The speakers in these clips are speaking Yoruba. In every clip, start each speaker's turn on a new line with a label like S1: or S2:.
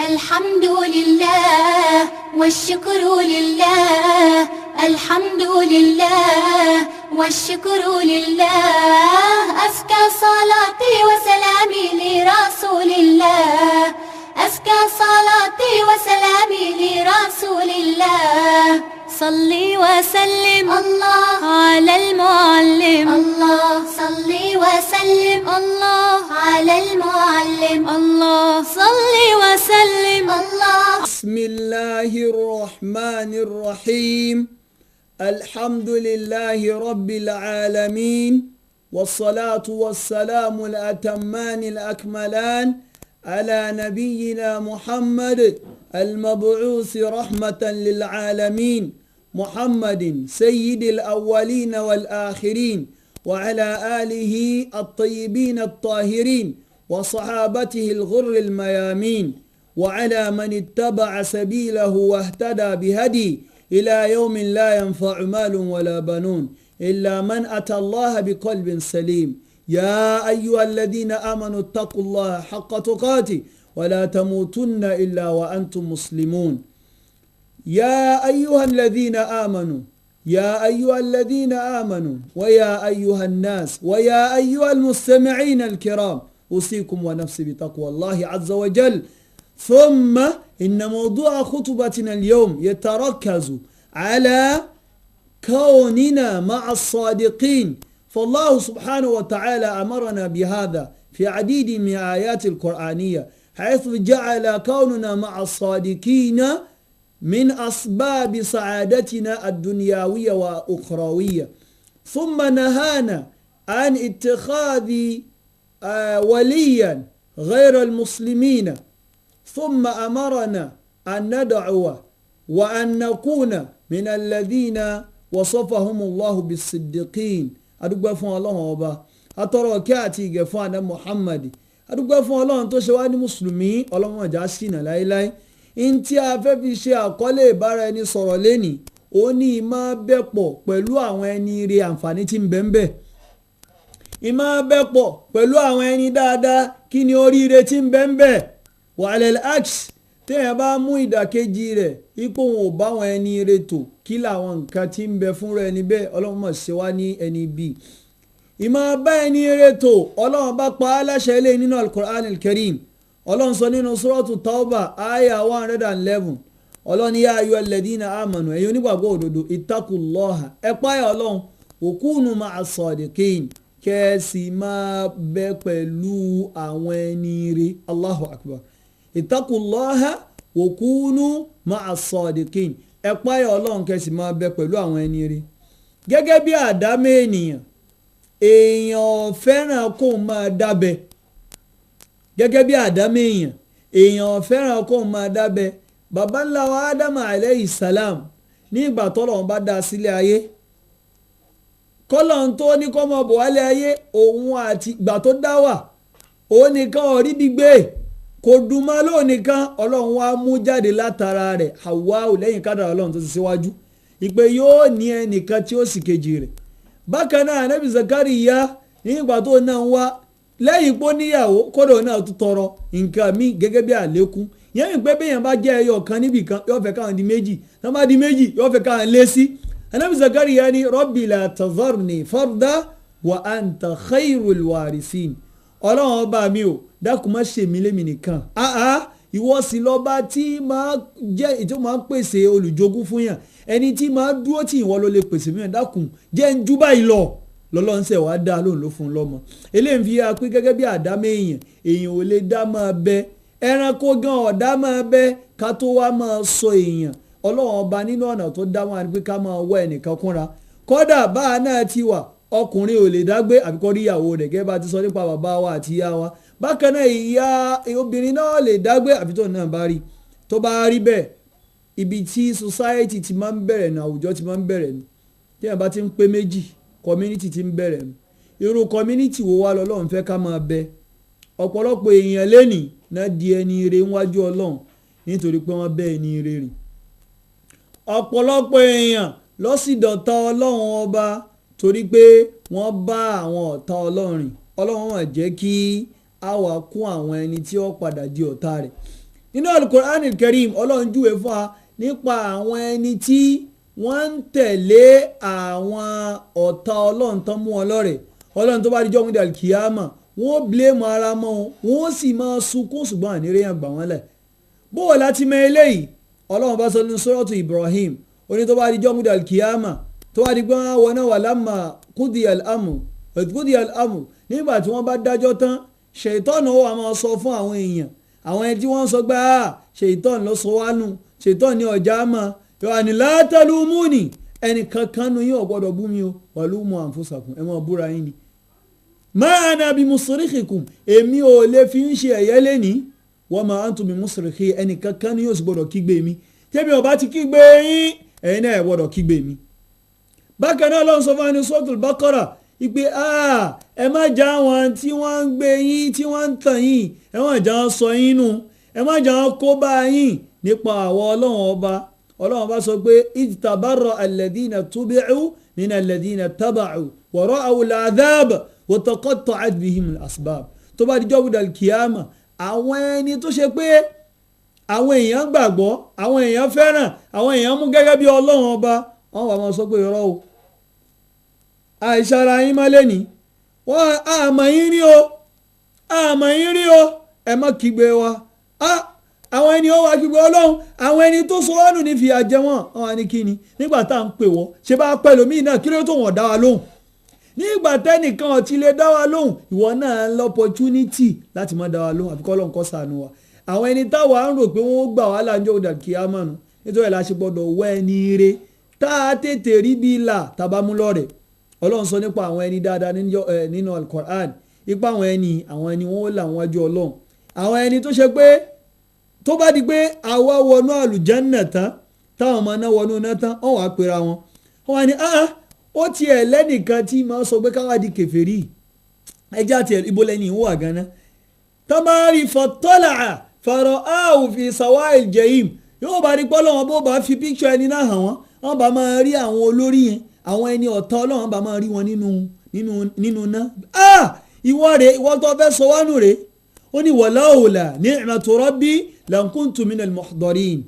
S1: الحمد لله والشكر لله الحمد لله والشكر لله أزكى صلاتي وسلامي لرسول الله أزكى صلاتي وسلامي لرسول الله صلي وسلم الله على المعلم الله صلي وسلم الله على المعلم الله صلي وسلم الله.
S2: بسم الله الرحمن الرحيم الحمد لله رب العالمين والصلاة والسلام الأتمان الأكملان على نبينا محمد المبعوث رحمة للعالمين محمد سيد الأولين والآخرين وعلى آله الطيبين الطاهرين وصحابته الغر الميامين وعلى من اتبع سبيله واهتدى بهدي إلى يوم لا ينفع مال ولا بنون إلا من أتى الله بقلب سليم. يا أيها الذين آمنوا اتقوا الله حق تقاته ولا تموتن إلا وأنتم مسلمون. يا أيها الذين آمنوا يا أيها الذين آمنوا ويا أيها الناس ويا أيها المستمعين الكرام أوصيكم ونفسي بتقوى الله عز وجل. ثم إن موضوع خطبتنا اليوم يتركز على كوننا مع الصادقين. فالله سبحانه وتعالى أمرنا بهذا في عديد من آيات القرآنية حيث جعل كوننا مع الصادقين من أسباب سعادتنا الدنيوية وأخروية. ثم نهانا عن اتخاذ وليا غير المسلمين. ثم أمرنا أن ندعو وأن نكون من الذين وصفهم الله بالصديقين. adúgbò fún ọlọ́run ọba atọ́rọ̀ kí àti ìgẹ̀ fún àná Muhammad adúgbò fún ọlọ́run tó ṣe wá ní mùsùlùmí ọlọ́run ọjà ṣìnà láéláé. in tí a fẹ́ fi ṣe àkọlé ìbára ẹni sọ̀rọ̀ lẹ́nìí ó ní ìmọ̀ bẹ́pọ̀ pẹ̀lú àwọn ẹni ire àǹfààní tí ń bẹ ń bẹ. ìmọ̀ bẹ́pọ̀ pẹ̀lú àwọn ẹni dáadáa kí ni oríire tí ń bẹ ń bẹ. wàhálẹ̀ aks téèyàn bá mú ìdàkejì rẹ̀ ipò wọn ò bá àwọn ẹni ire tò kí làwọn nǹkan tí ń bẹ fúnra ẹni bẹ́ẹ̀ ọlọ́run mọ̀ ṣe wá ní ẹni bíi. ìmọ̀ bá ẹni ire tò ọlọ́run bá pa á láṣẹ ilé nínú al-Qur'an al-Karim. ọlọ́run sọ nínú suratu Tawbah aya 111 ọlọ́run yá ayọ̀ alladhina amanu ẹ̀yin onígbàgbọ́ òdodo ittaqullaha ẹ páyà ọlọ́run wa kunu ma'a sadiqin kẹ́ẹ̀sì máa bẹ pẹ̀lú àwọn ẹni ire. Allahu akbar. ittaqullaha wa kunu ma'a sadiqin ẹ páyà ọlọ́run kẹ́ẹ̀sì máa bẹ pẹ̀lú àwọn ẹni ire. gẹ́gẹ́ bí àdámẹ́ èèyàn fẹ́ràn kó máa dábẹ́. gẹ́gẹ́ bí àdámẹ́ èèyàn fẹ́ràn kó máa dábẹ́. baba ńlá wa ádámù alayhi salam ní ìgbà tọ́lọ́run bá dá sílé ayé kọ́lọ́n tó ní kọ́ mọ́ bọ̀ wálé ayé òun àti ìgbà tó dá wà òun nìkan ọ̀rí gbígbé kò dùn mọ́ lóun nìkan ọlọ́run wá mú jáde látara rẹ̀ Hawa lẹ́yìn kádàrá ọlọ́run tó ti síwájú ìpè yóò ní ẹnìkan tí ó sì kejì rẹ̀. bákan náà Ànábì Zakariya ní ìgbà tó náà wá lẹ́yìn pé ó níyàwó kódò náà tún tọrọ nǹkan míì gẹ́gẹ́ bí àlékún yẹn ní pé béèyàn bá jẹ́ ẹyọ kan níbì kan yóò fẹ́ káwọn di méjì tó bá di méjì yóò fẹ́ káwọn lé sí. Ànábì Zakariya ní Rabbi la tazarni farda wa anta khairul warisin. ọlọ́run ọba mi ò dákun má ṣe mí lémi nìkan. ìwọ sì lọ́ba tí máa jẹ́ ètò máa ń pèsè olùjogún fún yàn ẹni tí máa dúró tí ìwọ ló lè pèsè mìíràn dákun jẹ́ ń jú báyìí lọ lọ́lọ́run ṣe wàá dá lóun ló fún un lọ́mọ. eléyìí fi hàn pé gẹ́gẹ́ bí àdámẹ́ èèyàn ò lè dá máa bẹ ẹranko gan ọ̀dá máa bẹ ká tó wá máa sọ èèyàn ọlọ́run ọba nínú ọ̀nà tó dá wọn pé ká máa wọ ẹnìkan kúnra kódà báà náà ti wà ọkùnrin ò lè dágbé àbíkọ́ rí ìyàwó rẹ̀ gẹ́gẹ́ bá ti sọ nípa bàbá wa àti ìyá wa. bákan náà ìyá obìnrin náà lè dágbé àbí tó náà bá rí tó bá rí bẹ́ẹ̀ ibi tí society ti máa ń bẹ̀rẹ̀ ní àwùjọ ti máa ń bẹ̀rẹ̀ ní tí èèyàn bá ti ń pé méjì community ti ń bẹ̀rẹ̀ ní irú community wo wá lọ́lọ́run fẹ́ ká máa bẹ. ọ̀pọ̀lọpọ̀ èèyàn lẹ́nìí náà di ẹni ire níwájú ọlọ́run nítorí pé wọ́n bẹ́ ẹni ire rìn. ọ̀pọ̀lọpọ̀ èèyàn ló sì dọ̀tá ọlọ́run ọba torí pé wọ́n bá àwọn ọ̀tá ọlọ́run rìn ọlọ́run wọ́n jẹ́ kí a wà kún àwọn ẹni tí ó padà di ọ̀tá rẹ̀. nínú Al-Qur'an Al-Karim ọlọ́run júwe fún wa nípa àwọn ẹni tí wọ́n ń tẹ̀lé àwọn ọ̀tá ọlọ́run tán mú wọn lọ́rẹ̀ ọlọ́run tó bá dijọ́ mú dàl kíyámà wọ́n blame ara mọ́ wọn wọ́n sì máa sunkún ṣùgbọ́n àníréyàn gbà wọ́n lẹ̀ bó o láti mọ eléyìí ọlọ́run bá sọ nínú suratu Ibrahim oní tó bá dijọ́ mú dàl kíyámà tó bá di gbọ́n wọn náà wà lámà kúdìí al-amr nígbà tí wọ́n bá dájọ́ tán ṣèitán ó wá máa sọ fún àwọn èèyàn àwọn ẹni tí wọ́n sọ pé ṣèitán ló sọ wá nù ṣèitán ní ọjà mọ́ yóò ní la talumuni ẹnì kankan nu yín ò gbọ́dọ̀ bú mi o walumu anfusakum ẹ máa búra yín ni. ma ana bi musrikhikum èmi ò lè fi ń ṣe ẹ̀yẹ́ lẹ́ni wa ma antum bi musrikhi ẹnì kankan nu yóò sì gbọ́dọ̀ kígbe mi tẹ́mi ò bá ti kígbe yín ẹ̀yin náà ẹ̀ gbọ́dọ̀ kígbe mi. bákan náà lọ́n sọ fún ẹni Suratul Baqara ìpè ẹ má já wọn tí wọ́n ń gbé yín tí wọ́n ń tàn yín ẹ má já wọn sọ yín nù ẹ má já wọn kó bá yín nípa àwọn ọlọ́run ọba sọ pé ijtabarra alladhina tubi'u min alladhina taba'u wa ra'aw al'adhab wa taqatta'at bihim al-asbab tó bá dijọ́ gbọdọ̀ kíyàmà àwọn ẹni tó ṣe pé àwọn èèyàn gbàgbọ́ àwọn èèyàn fẹ́ràn àwọn èèyàn mú gẹ́gẹ́ bí ọlọ́run ọba wọ́n wà máa sọ pé irọ́ o àìsàrà yín má lẹ́ni wọ́n àmọ̀ yín rí o ẹ má kígbe wa àwọn ẹni ó wá kígbe ọlọ́run àwọn ẹni tó sọ wọ́n nù ní fìyà jẹ wọ́n wá ní kíni nígbà tá à ń pè wọ́n ṣe bá pẹ́ lómi náà kí ló tó wọ́n dá wa lóhùn nígbà tẹ́nìkan ò ti lè dá wa lóhùn ìwọ náà lọ́pọ̀tunítì láti má dá wa lóhùn àfikọ́ ọlọ́run kó ṣàánú wa àwọn ẹni táwa ń rò pé wọ́n gbà wá láńjọ́ òdà kí á mọ̀nù nítorí ẹ̀ la ṣe gbọ́dọ̀ wọ ẹni ire tá a tètè rí bí là tàbámú lọ́rẹ̀ ọlọ́run sọ nípa àwọn ẹni dáadáa nínú Al-Qur'an ipa àwọn ẹni wọn ó là wọn wájú ọlọ́run àwọn ẹni tó ṣe pé tó bá di pé àwa wọnú àlùjánnà tán táwọn ọmọ náà wọnú náà tán wọ́n wàá pera wọn wọ́n wá ní ó tiẹ̀ lẹ́nìkan tí máa sọ pé káwá di kèfèrí ẹjẹ́ àti ibo lẹ́ni ìwọ àgànná tamari fatọ́là fara'ahu fi sawa'il jahim yóò bá rí pọ́lọ́ wọn bó bá fi píkṣọ ẹni náà hàn wọ́n bá máa rí àwọn olórí yẹn àwọn ẹni ọ̀tá ọlọ́run bá máa rí wọn nínú náà ìwọ rèé ìwọ tó fẹ́ sọ wánú rèé ó ní wàláhùlà ni'matu rabbi lankuntu minal muhdarin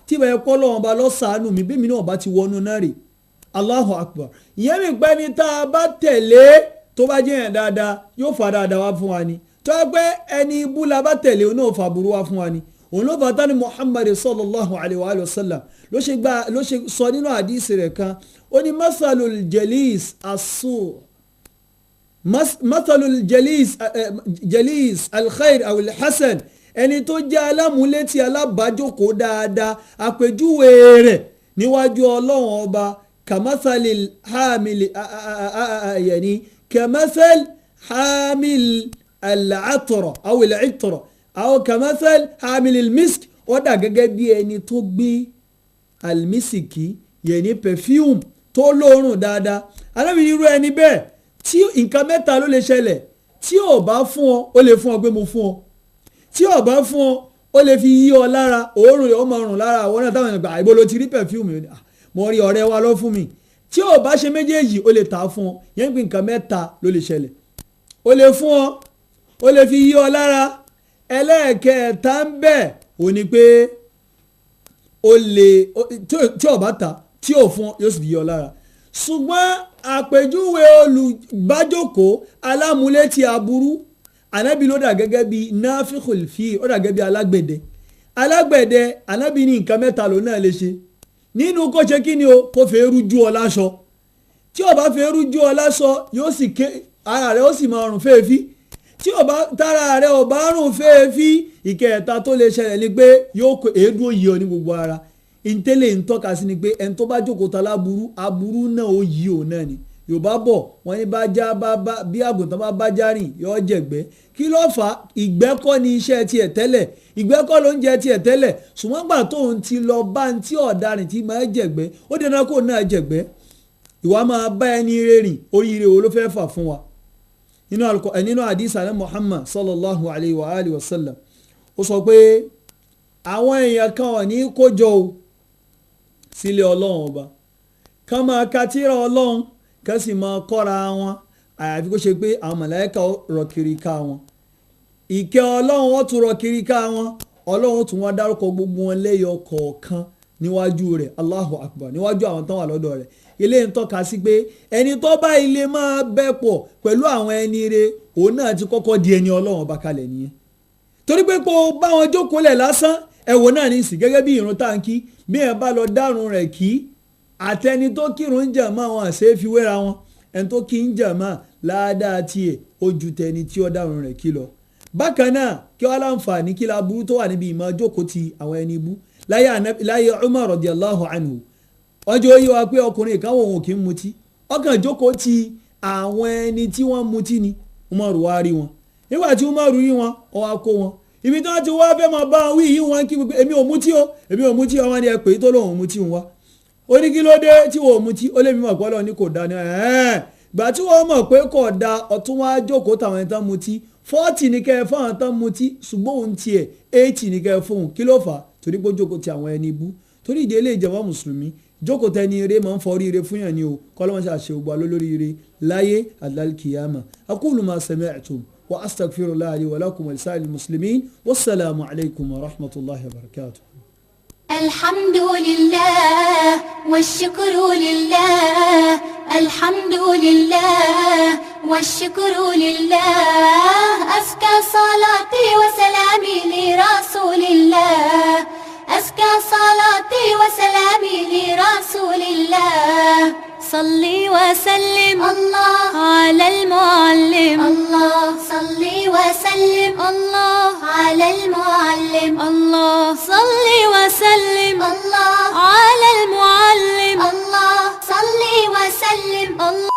S2: tí bá yẹ kọ́ lọ́wọ́n bá lọ́sàánù mi bí mi náà bá ti wọnú náà rè Allahu akbar ìyẹn mi pẹ́ ni tá a bá tẹ̀lé tó bá jẹ́ yẹn dáadáa yóò fa dáadáa wá fún wa ni tó yẹ pé ẹni ibú la bá tẹ̀lé òun náà fa burú wá fún wa ni òun ló fàtà ní Muhammad sallallahu alayhi wa sallam ló ṣe sọ nínú àdìsí rẹ̀ kan ó ní masalul jalis as-su' masalul jalis al-khair aw al-hasan ẹni tó jẹ́ alámúlétí alábàájókòó dáadáa àpèjúwe rẹ̀ níwájú ọlọ́run ọba kamasalil hamil yani kamasal hamil al-atra aw al-itra aw kamasal hamil al-misk ó dà gẹ́gẹ́ bí ẹni tó gbé al-misiki yẹni perfume tó lóòrùn dáadáa alábi irú ẹni bẹ́ẹ̀ tí nǹkan mẹ́ta ló lè ṣẹlẹ̀ tí ò bá fún ọ ó lè fún ọ pé mo fún ọ tí ò bá fún ọ ó lè fi yí ọ lára òórùn rẹ̀ ó máa rùn lára àwọn náà táwọn èèyàn gbà ibo ló ti rí perfume mo rí ọ̀rẹ́ wa lọ fún mi tí ò bá ṣe méjèèjì ó lè tà á fún ọ yẹn pé nǹkan mẹ́ta ló lè ṣẹlẹ̀ ó lè fún ọ ó lè fi yí ọ lára ẹlẹ́ẹ̀kẹta ń bẹ̀ ò ní pé ó lè tí ò bá tà tí ò fún ọ yóò sì fi yí ọ lára ṣùgbọ́n àpèjúwe olùbájókòó alámúlétí aburú ànábì ló dà gẹ́gẹ́ bí nafikhul fi ó dà gẹ́gẹ́ bí alágbẹ̀dẹ ànábì ní nǹkan mẹ́ta ló náà lè ṣe nínú kó ṣe kí ni o kó fẹ́ rújú ọ láṣọ tí ó bá fẹ́ rújú ọ láṣọ yóò sì ké ara rẹ̀ ó sì máa rùn fèéfí tí ó bá tára rẹ̀ ò bá rùn fèéfí ìkẹta tó lè ṣẹlẹ̀ ni pé yóò èédú òyì ọ ní gbogbo ara ìntẹ́lẹ̀ ń tọ́ka sí ni pé ẹni tó bá jókòó ta láburú aburú náà ó yí òun náà ni yorùbá bọ̀ wọ́n ní bí àgùntàn bá já rìn yóò jẹ̀gbẹ́ kí ló fà á ìgbẹ́ kọ́ ni iṣẹ́ tiẹ̀ tẹ́lẹ̀ ìgbẹ́ kọ́ ló ń jẹ tiẹ̀ tẹ́lẹ̀ ṣùgbọ́n gbà tóun ti lọ bá ń tí ọ̀daràn tí máa jẹ̀gbẹ́ ó dènà kó náà jẹ̀gbẹ́ ìwà máa bá ẹni rẹ́rìn oríire wo ló fẹ́ fà fún wa nínú hadith alẹ́ Muhammad sallallahu alayhi wa alihi wa sallam ó sọ pé àwọn èèyàn kan wà ní kójọ o sílé ọlọ́run ọba ká máa ka tírà ọlọ́run ká sì máa kọ́ra wọn àyàfi kó ṣe pé àwọn màláíkà rọ̀ kiri ká wọn ìkẹ́ ọlọ́run wọ́n tún rọ̀ kiri ká wọn ọlọ́run tún wá dárúkọ gbogbo wọn lẹ́yọ kọ̀ọ̀kan níwájú rẹ̀ Allahu Akbar níwájú àwọn tán wà lọ́dọ̀ rẹ̀ ilé ń tọ́ka sí pé ẹni tó bá ilé máa bẹ́ pọ̀ pẹ̀lú àwọn ẹni rẹ̀ òun náà ti kọ́kọ́ di ẹni ọlọ́run ọba kalẹ̀ nìyẹn torí pé kó bá wọn jókòó lẹ̀ lásán ẹ̀wọ̀ náà ní ìsìn gẹ́gẹ́ bí ìrun táǹkì bí ẹ bá lọ dárun rẹ̀ kí àtẹni tó kírun jàmá wọn àṣẹ fi wéra wọn ẹni tó kí ń jàmá ládàá tiẹ̀ ó ju tẹni tí ó dárun rẹ̀ kí lọ. bákan náà kí wọ́n láǹfààní kí láburú tó wà níbi ìmọ̀ jókòó ti àwọn ẹni ibú láyé Umar radiyallahu anhu ọjọ́ yìí wá pé ọkùnrin kan wò wọn kì í mutí ọkàn jókòó ti àwọn ẹni tí wọ́n mutí ni Umar wá rí wọn nígbà tí Umar rí wọn ó wá kó wọn ibi tí wọ́n ti wá fẹ́ máa bá wọn wí yìí wọn kí èmi ò mutí o èmi ò mutí ọmọ ni ẹ pè é tó lóun mutí wọn wá ó ní kí ló dé tí wọ́n ò mutí ó lé mi mọ̀ pé Ọlọ́run ní kò dá ní gbà tí wọ́n mọ̀ pé kò dá ọ̀tún wá jókòó táwọn ẹni tán mutí 40 ní kẹ́ ẹ fáwọn tán mutí ṣùgbọ́n òun tiẹ̀ 80 ní kẹ́ ẹ fóun kí ló fà á torí pé ó jókòó ti àwọn ẹni ibú torí ìdí ilé ìjọba mùsùlùmí jókòó tẹni ire máa ń fọrí ire fún yàn ni o kọ́lọ́mọ́ ṣàṣe ògbà lórí ire láyé àdàlkìyàmà aqulu ma sami'tum wa astaghfirullaha li wa lakum wa lisa'il muslimin wassalamu alaykum wa rahmatullahi wa barakatuh.
S1: الحمد لله والشكر لله الحمد لله والشكر لله أزكى صلاتي وسلامي لرسول الله أزكى صلاتي وسلامي لرسول الله صلي وسلم الله على المعلم الله صلي وسلم الله على المعلم الله صلي وسلم الله على المعلم الله صلي وسلم الله